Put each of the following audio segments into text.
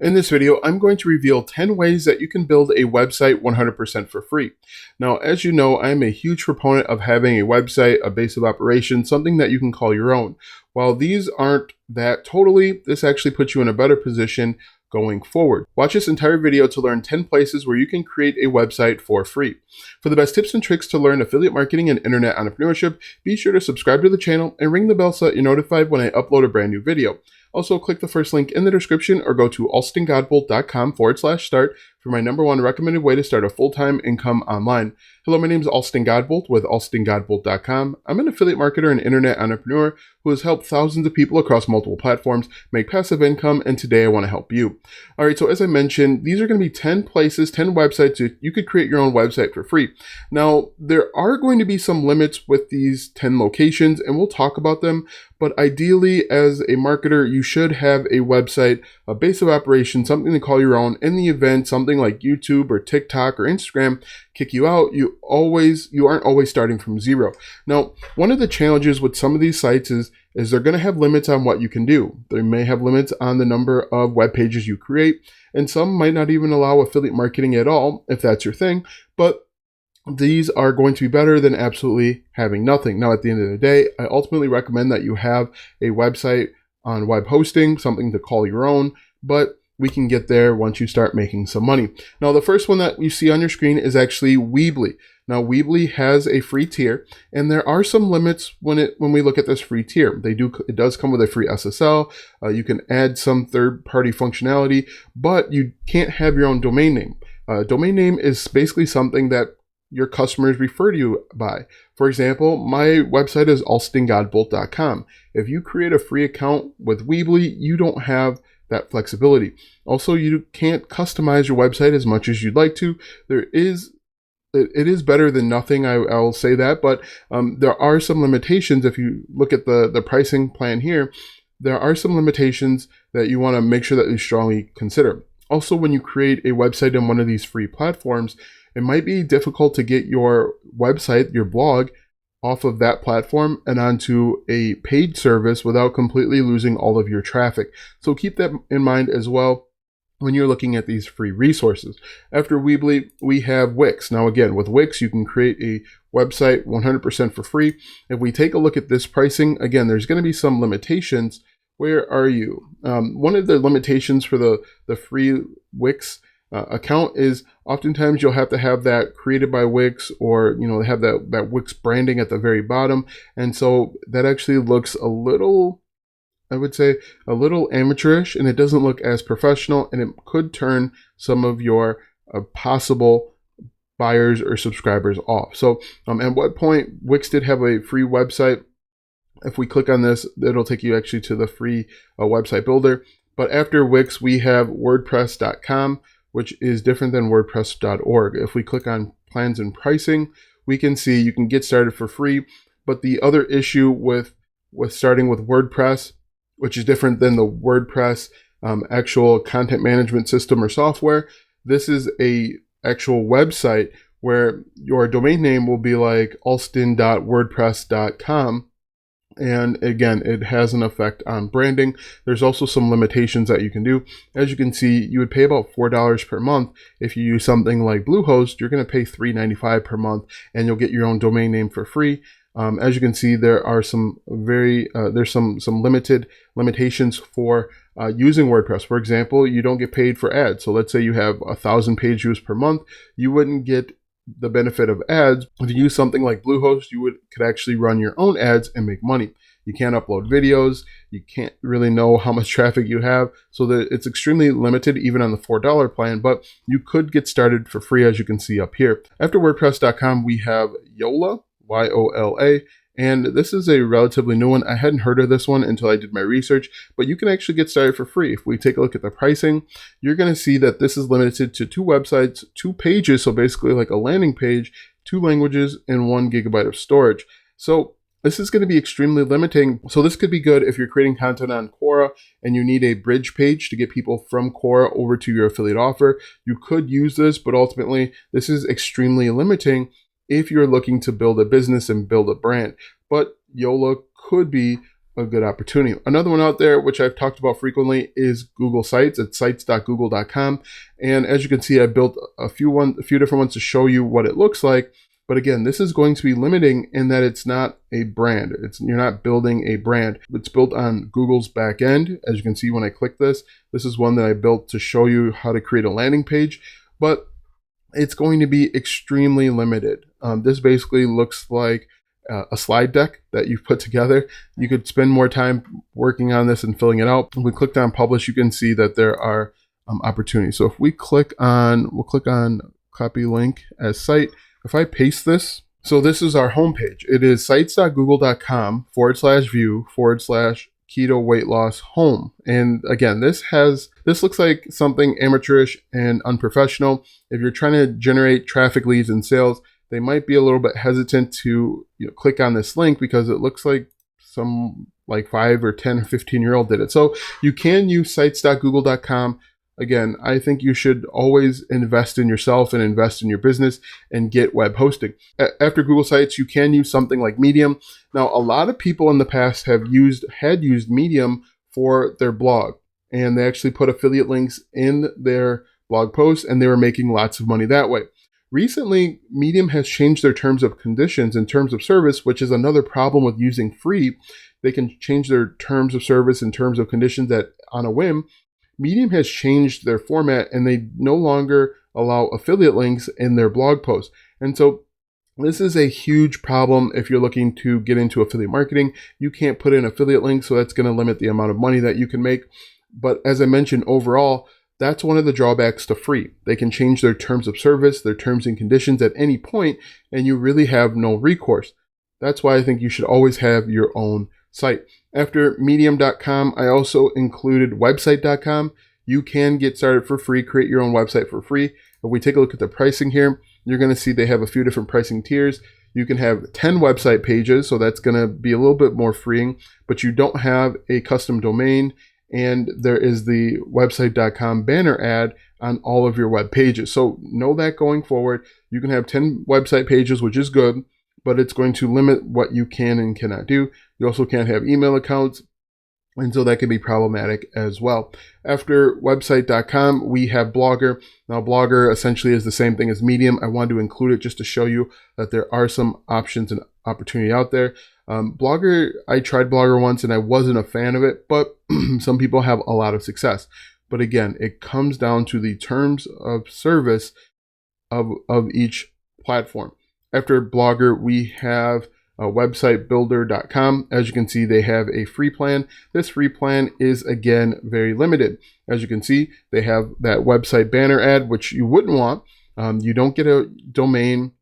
In this video, I'm going to reveal 10 ways that you can build a website 100% for free. Now, as you know, I'm a huge proponent of having a website, a base of operations, something that you can call your own. While these aren't that totally, this actually puts you in a better position going forward. Watch this entire video to learn 10 places where you can create a website for free. For the best tips and tricks to learn affiliate marketing and internet entrepreneurship, be sure to subscribe to the channel and ring the bell so that you're notified when I upload a brand new video. Also, click the first link in the description or go to alstongodbolt.com/start for my #1 recommended way to start a full-time income online. Hello, my name is Alston Godbolt with alstongodbolt.com. I'm an affiliate marketer and internet entrepreneur who has helped thousands of people across multiple platforms make passive income, and today I want to help you. All right, so as I mentioned, these are going to be 10 places, 10 websites you could create your own website for free. Now, there are going to be some limits with these 10 locations, and we'll talk about them. But ideally, as a marketer, you should have a website, a base of operations, something to call your own. In the event something like YouTube or TikTok or Instagram kick you out, you aren't always starting from zero. Now, one of the challenges with some of these sites is they're going to have limits on what you can do. They may have limits on the number of web pages you create, and some might not even allow affiliate marketing at all, if that's your thing. But these are going to be better than absolutely having nothing. Now, at the end of the day, I ultimately recommend that you have a website on web hosting, something to call your own, but we can get there once you start making some money. Now, the first one that you see on your screen is actually Weebly. Now, Weebly has a free tier, and there are some limits when we look at this free tier. It does come with a free SSL. You can add some third-party functionality, but you can't have your own domain name. Domain name is basically something that your customers refer to you by. For example, my website is alstongodbolt.com. If you create a free account with Weebly, you don't have that flexibility. Also, you can't customize your website as much as you'd like to. It is better than nothing, I'll say that, but there are some limitations. If you look at the pricing plan here, there are some limitations that you want to make sure that you strongly consider. Also, when you create a website on one of these free platforms, it might be difficult to get your website, your blog, off of that platform and onto a paid service without completely losing all of your traffic. So keep that in mind as well when you're looking at these free resources. After Weebly, we have Wix. Now again, with Wix, you can create a website 100% for free. If we take a look at this pricing, again, there's going to be some limitations. Where are you? One of the limitations for the free Wix account is oftentimes you'll have to have that created by Wix, or have that Wix branding at the very bottom, and so that actually looks a little, I would say, a little amateurish, and it doesn't look as professional, and it could turn some of your possible buyers or subscribers off. So at what point Wix did have a free website. If we click on this, it'll take you actually to the free website builder. But after Wix, we have WordPress.com, which is different than WordPress.org. If we click on plans and pricing, we can see you can get started for free. But the other issue with starting with WordPress, which is different than the WordPress actual content management system or software, this is a actual website where your domain name will be like alston.wordpress.com. And again, it has an effect on branding. There's also some limitations that you can do. As you can see, you would pay about $4 per month. If you use something like Bluehost, you're going to pay $3.95 per month, and you'll get your own domain name for free. As you can see, there are some there's some limited limitations for using WordPress. For example, you don't get paid for ads. So let's say you have 1,000 page views per month, you wouldn't get the benefit of ads. If you use something like Bluehost, you could actually run your own ads and make money. You can't upload videos. You can't really know how much traffic you have. So that it's extremely limited even on the $4 plan, but you could get started for free, as you can see up here. After WordPress.com, we have Yola, Y-O-L-A. And this is a relatively new one. I hadn't heard of this one until I did my research, but you can actually get started for free. If we take a look at the pricing, you're going to see that this is limited to 2 websites, 2 pages, so basically like a landing page, 2 languages, and 1 gigabyte of storage. So this is going to be extremely limiting. So this could be good if you're creating content on Quora and you need a bridge page to get people from Quora over to your affiliate offer. You could use this, but ultimately this is extremely limiting if you're looking to build a business and build a brand. But Yolo could be a good opportunity. Another one out there, which I've talked about frequently, is Google Sites. It's sites.google.com. And as you can see, I built a few different ones to show you what it looks like. But again, this is going to be limiting in that it's not a brand. You're not building a brand. It's built on Google's back end. As you can see when I click this is one that I built to show you how to create a landing page, but it's going to be extremely limited. This basically looks like a slide deck that you've put together. You could spend more time working on this and filling it out. If we clicked on publish, you can see that there are opportunities. So if we we'll click on copy link as site. If I paste this, so this is our homepage. It is sites.google.com/view/keto weight loss home. And again, this looks like something amateurish and unprofessional. If you're trying to generate traffic, leads, and sales, they might be a little bit hesitant to click on this link because it looks like some 5 or 10 or 15-year-old did it. So you can use sites.google.com. Again, I think you should always invest in yourself and invest in your business and get web hosting. After Google Sites, you can use something like Medium. Now, a lot of people in the past had used Medium for their blog, and they actually put affiliate links in their blog posts, and they were making lots of money that way. Recently, Medium has changed their terms of conditions and terms of service, which is another problem with using free. They can change their terms of service and terms of conditions on a whim. Medium has changed their format, and they no longer allow affiliate links in their blog posts. And so this is a huge problem if you're looking to get into affiliate marketing. You can't put in affiliate links, so that's going to limit the amount of money that you can make. But as I mentioned, overall, that's one of the drawbacks to free. They can change their terms of service, their terms and conditions at any point, and you really have no recourse. That's why I think you should always have your own site. After medium.com, I also included website.com. You can get started for free, create your own website for free. If we take a look at the pricing here, you're going to see they have a few different pricing tiers. You can have 10 website pages, so that's going to be a little bit more freeing, but you don't have a custom domain, and there is the website.com banner ad on all of your web pages. So know that going forward, you can have 10 website pages, which is good, but it's going to limit what you can and cannot do. You also can't have email accounts, and so that can be problematic as well. After website.com, we have Blogger. Now, Blogger essentially is the same thing as Medium. I wanted to include it just to show you that there are some options and opportunity out there. Blogger, I tried Blogger once and I wasn't a fan of it, but some people have a lot of success. But again, it comes down to the terms of service of each platform. After Blogger, we have websitebuilder.com. As you can see, they have a free plan. This free plan is, again, very limited. As you can see, they have that website banner ad, which you wouldn't want. You don't get a domain.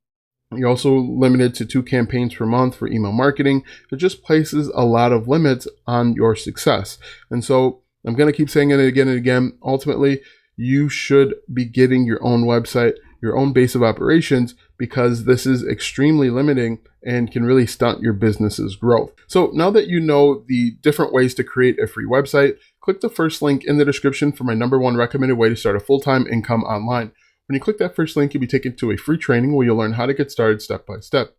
You're also limited to 2 campaigns per month for email marketing. It just places a lot of limits on your success. And so I'm going to keep saying it again and again. Ultimately, you should be getting your own website, your own base of operations, because this is extremely limiting and can really stunt your business's growth. So now that you know the different ways to create a free website, click the first link in the description for my #1 recommended way to start a full-time income online. When you click that first link, you'll be taken to a free training where you'll learn how to get started step by step.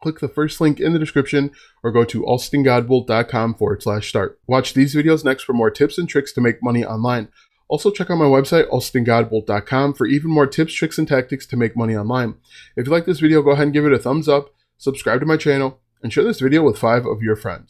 Click the first link in the description or go to alstongodbold.com/start. Watch these videos next for more tips and tricks to make money online. Also, check out my website, alstongodbold.com, for even more tips, tricks, and tactics to make money online. If you like this video, go ahead and give it a thumbs up, subscribe to my channel, and share this video with 5 of your friends.